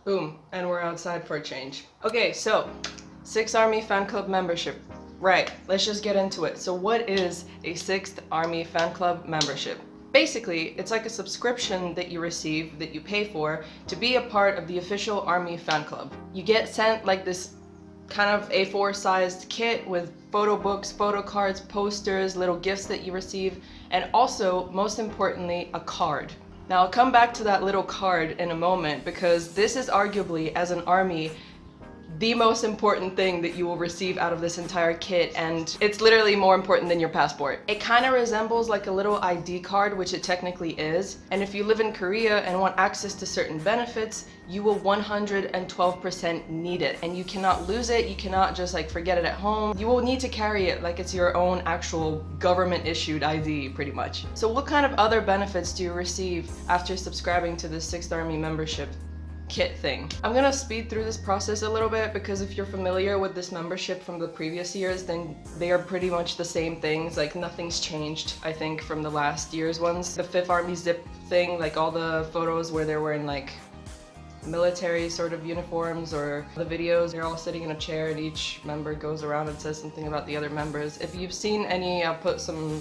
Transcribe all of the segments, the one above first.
Boom, and we're outside for a change. Okay, so 6th Army Fan Club membership. Right, let's just get into it. So what is a 6th Army Fan Club membership? Basically, it's like a subscription that you receive, that you pay for, to be a part of the official Army fan club. You get sent like this kind of A4 sized kit with photo books, photo cards, posters, little gifts that you receive, and also, most importantly, a card. Now I'll come back to that little card in a moment because this is arguably, as an army, the most important thing that you will receive out of this entire kit, and it's literally more important than your passport. It kind of resembles like a little ID card, which it technically is, and if you live in Korea and want access to certain benefits, you will 112% need it, and you cannot lose it. You cannot just like forget it at home. You will need to carry it like it's your own actual government issued ID, pretty much. So what kind of other benefits do you receive after subscribing to the 6th Army membership kit thing? I'm gonna speed through this process a little bit because if you're familiar with this membership from the previous years, then they are pretty much the same things. Like nothing's changed, I think, from the last year's ones. The 5th Army zip thing, like all the photos where they're wearing like military sort of uniforms, or the videos, they're all sitting in a chair and each member goes around and says something about the other members. If you've seen any, I'll put some.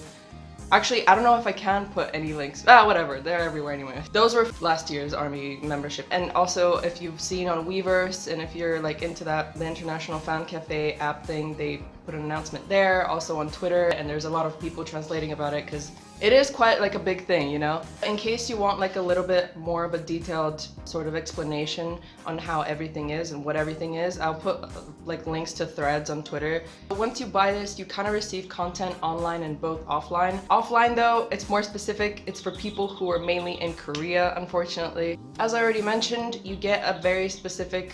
Actually, I don't know if I can put any links. Whatever, they're everywhere anyway. Those were last year's Army membership. And also, if you've seen on Weverse, and if you're like into that, the International Fan Cafe app thing, they put an announcement there, also on Twitter, and there's a lot of people translating about it because it is quite like a big thing, you know? In case you want like a little bit more of a detailed sort of explanation on how everything is and what everything is, I'll put like links to threads on Twitter. But once you buy this, you kind of receive content online and both offline. Offline though, it's more specific. It's for people who are mainly in Korea, unfortunately. As I already mentioned, you get a very specific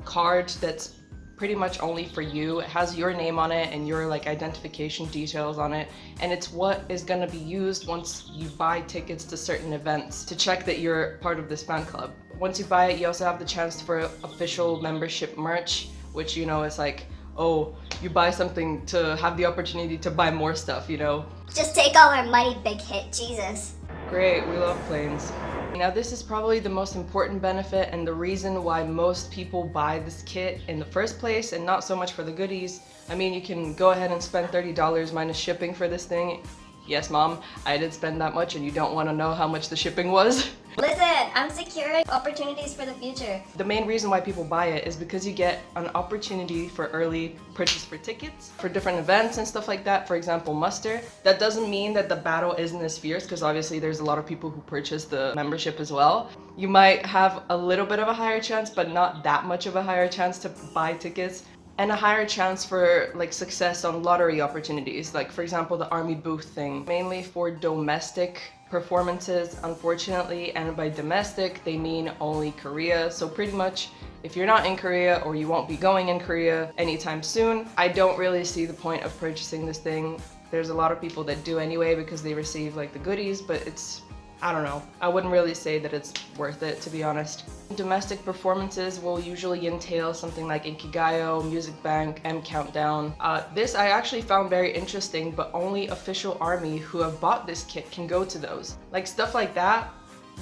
card that's pretty much only for you. It has your name on it and your like identification details on it, and it's what is going to be used once you buy tickets to certain events to check that you're part of this fan club. Once you buy it, you also have the chance for official membership merch, which, you know, is like, oh, you buy something to have the opportunity to buy more stuff, you know? Just take all our money, big hit, Jesus. Great, we love planes. Now this is probably the most important benefit and the reason why most people buy this kit in the first place, and not so much for the goodies. I mean, you can go ahead and spend $30 minus shipping for this thing. Yes, Mom, I did spend that much and you don't want to know how much the shipping was. Listen, I'm securing opportunities for the future. The main reason why people buy it is because you get an opportunity for early purchase for tickets for different events and stuff like that. For example, muster. That doesn't mean that the battle isn't as fierce, because obviously there's a lot of people who purchase the membership as well. You might have a little bit of a higher chance, but not that much of a higher chance to buy tickets, and a higher chance for like success on lottery opportunities, like for example the army booth thing, mainly for domestic performances, unfortunately. And by domestic they mean only Korea. So pretty much if you're not in Korea, or you won't be going in Korea anytime soon, I don't really see the point of purchasing this thing. There's a lot of people that do anyway because they receive like the goodies, but it's, I don't know, I wouldn't really say that it's worth it, to be honest. Domestic performances will usually entail something like Inkigayo, Music Bank, M Countdown. This I actually found very interesting, but only official army who have bought this kit can go to those. Like stuff like that,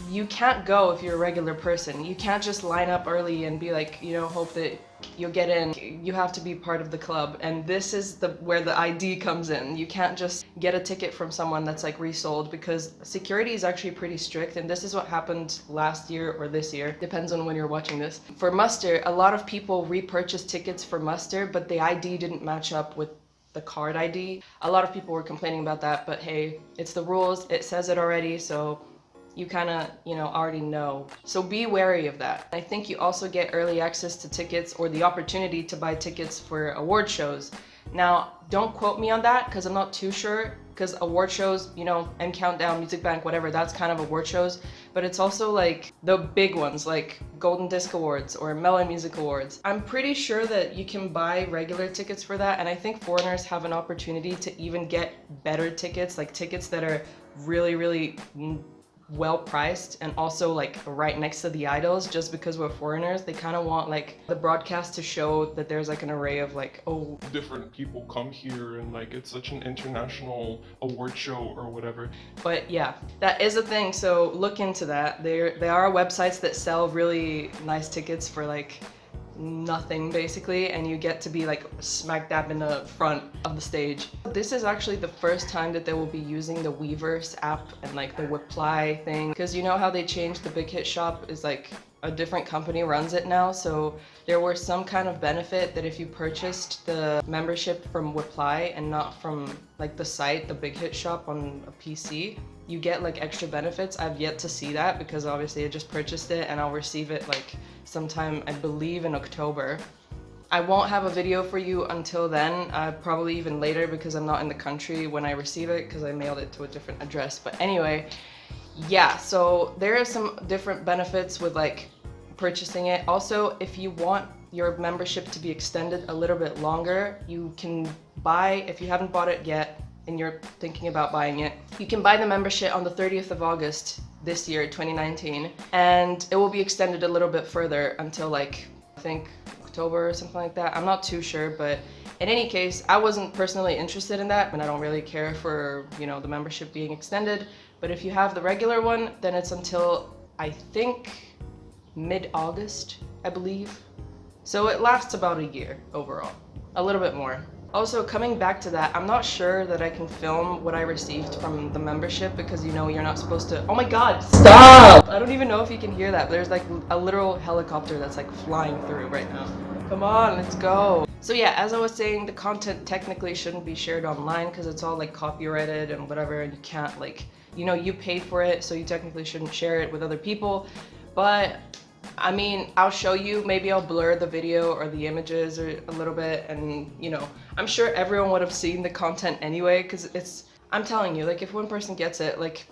you can't go if you're a regular person. You can't just line up early and be like, you know, hope that you'll get in. You have to be part of the club, and this is where the ID comes in. You can't just get a ticket from someone that's like resold, because security is actually pretty strict, and this is what happened last year or this year, depends on when you're watching this. For muster, a lot of people repurchased tickets for muster, but the ID didn't match up with the card ID. A lot of people were complaining about that, but hey, it's the rules, it says it already, so you kind of, you know, already know. So be wary of that. I think you also get early access to tickets, or the opportunity to buy tickets for award shows. Now, don't quote me on that because I'm not too sure, because award shows, you know, and Countdown, Music Bank, whatever, that's kind of award shows, but it's also like the big ones like Golden Disc Awards or Melon Music Awards. I'm pretty sure that you can buy regular tickets for that, and I think foreigners have an opportunity to even get better tickets, like tickets that are really, really well priced and also like right next to the idols. Just because we're foreigners, they kind of want like the broadcast to show that there's like an array of like, oh, different people come here and like it's such an international award show or whatever. But yeah, that is a thing, so look into that. There are websites that sell really nice tickets for like nothing basically, and you get to be like smack dab in the front of the stage. This is actually the first time that they will be using the Weverse app and like the Whipply thing, because you know how they changed the Big Hit Shop is like a different company runs it now, so there was some kind of benefit that if you purchased the membership from Whipply and not from like the site, the Big Hit Shop on a PC, you get like extra benefits. I've yet to see that because obviously I just purchased it and I'll receive it like sometime, I believe, in October. I won't have a video for you until then, probably even later because I'm not in the country when I receive it because I mailed it to a different address. But anyway, yeah, so there are some different benefits with like purchasing it. Also, if you want your membership to be extended a little bit longer, you can buy, if you haven't bought it yet and you're thinking about buying it, you can buy the membership on the 30th of August this year, 2019, and it will be extended a little bit further until like, I think October or something like that. I'm not too sure, but in any case, I wasn't personally interested in that, and I don't really care for, you know, the membership being extended. But if you have the regular one, then it's until, I think, mid-August, I believe. So it lasts about a year overall, a little bit more. Also, coming back to that, I'm not sure that I can film what I received from the membership because, you know, you're not supposed to. Oh my god, stop! I don't even know if you can hear that, but there's like a literal helicopter that's like flying through right now. Come on, let's go. So yeah, as I was saying, the content technically shouldn't be shared online because it's all like copyrighted and whatever, and you can't like, you know, you paid for it, so you technically shouldn't share it with other people. But I mean, I'll show you, maybe I'll blur the video or the images or a little bit, and you know, I'm sure everyone would have seen the content anyway, because it's, I'm telling you, like if one person gets it, like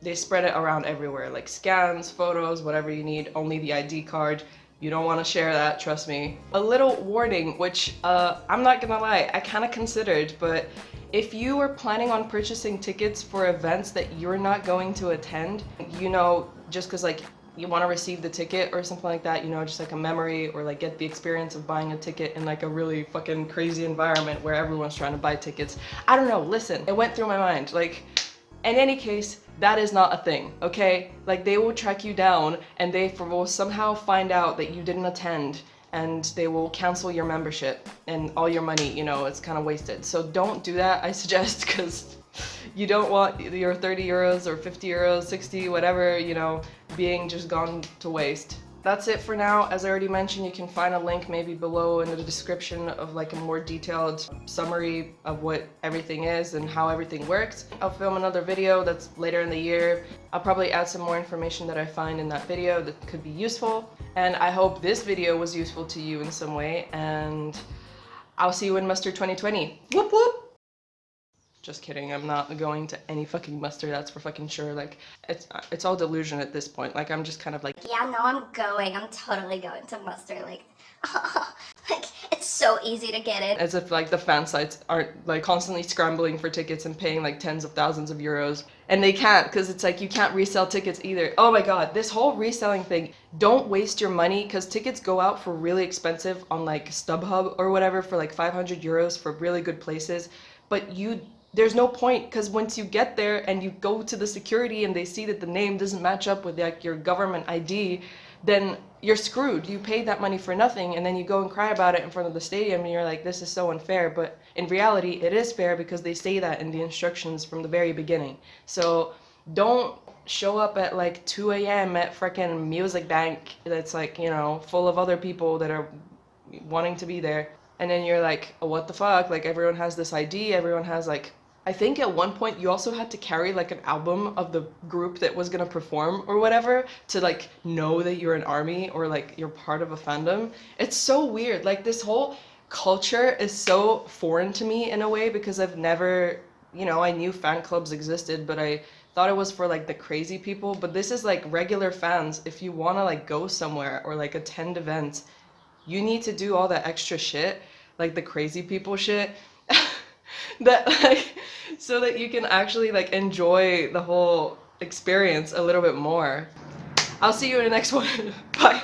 they spread it around everywhere, like scans, photos, whatever you need, only the ID card. You don't want to share that, trust me. A little warning, which I'm not gonna lie, I kind of considered, but if you were planning on purchasing tickets for events that you're not going to attend, you know, just because like you want to receive the ticket or something like that, you know, just like a memory, or like get the experience of buying a ticket in like a really fucking crazy environment where everyone's trying to buy tickets. I don't know, listen, it went through my mind, like, in any case, that is not a thing, okay? Like, they will track you down and they will somehow find out that you didn't attend, and they will cancel your membership and all your money, you know, it's kind of wasted. So don't do that, I suggest, because you don't want your 30 euros or 50 euros, 60, whatever, you know, being just gone to waste. That's it for now. As I already mentioned, you can find a link maybe below in the description of like a more detailed summary of what everything is and how everything works. I'll film another video that's later in the year. I'll probably add some more information that I find in that video that could be useful. And I hope this video was useful to you in some way, and I'll see you in Muster 2020. Whoop whoop! Just kidding, I'm not going to any fucking muster, that's for fucking sure. Like, it's all delusion at this point. Like, I'm just kind of like, Yeah, no, I'm totally going to muster, like, like, it's so easy to get in. as if like the fan sites aren't like constantly scrambling for tickets and paying like tens of thousands of euros. And they can't, because it's like you can't resell tickets either. Oh my god, this whole reselling thing. Don't waste your money, because tickets go out for really expensive on like StubHub or whatever for like 500 euros for really good places. But there's no point, because once you get there and you go to the security and they see that the name doesn't match up with like your government ID, then you're screwed. You paid that money for nothing, and then you go and cry about it in front of the stadium and you're like, this is so unfair. But in reality, it is fair because they say that in the instructions from the very beginning. So don't show up at like 2 a.m. at freaking Music Bank that's like, you know, full of other people that are wanting to be there. And then you're like, oh, what the fuck? Like, everyone has this ID, everyone has like, I think at one point you also had to carry like an album of the group that was gonna perform or whatever to like know that you're an army or like you're part of a fandom. It's so weird. Like, this whole culture is so foreign to me in a way, because I've never, you know, I knew fan clubs existed, but I thought it was for like the crazy people. But this is like regular fans. If you wanna like go somewhere or like attend events, you need to do all that extra shit, like the crazy people shit, that like, so that you can actually like enjoy the whole experience a little bit more. I'll see you in the next one. Bye.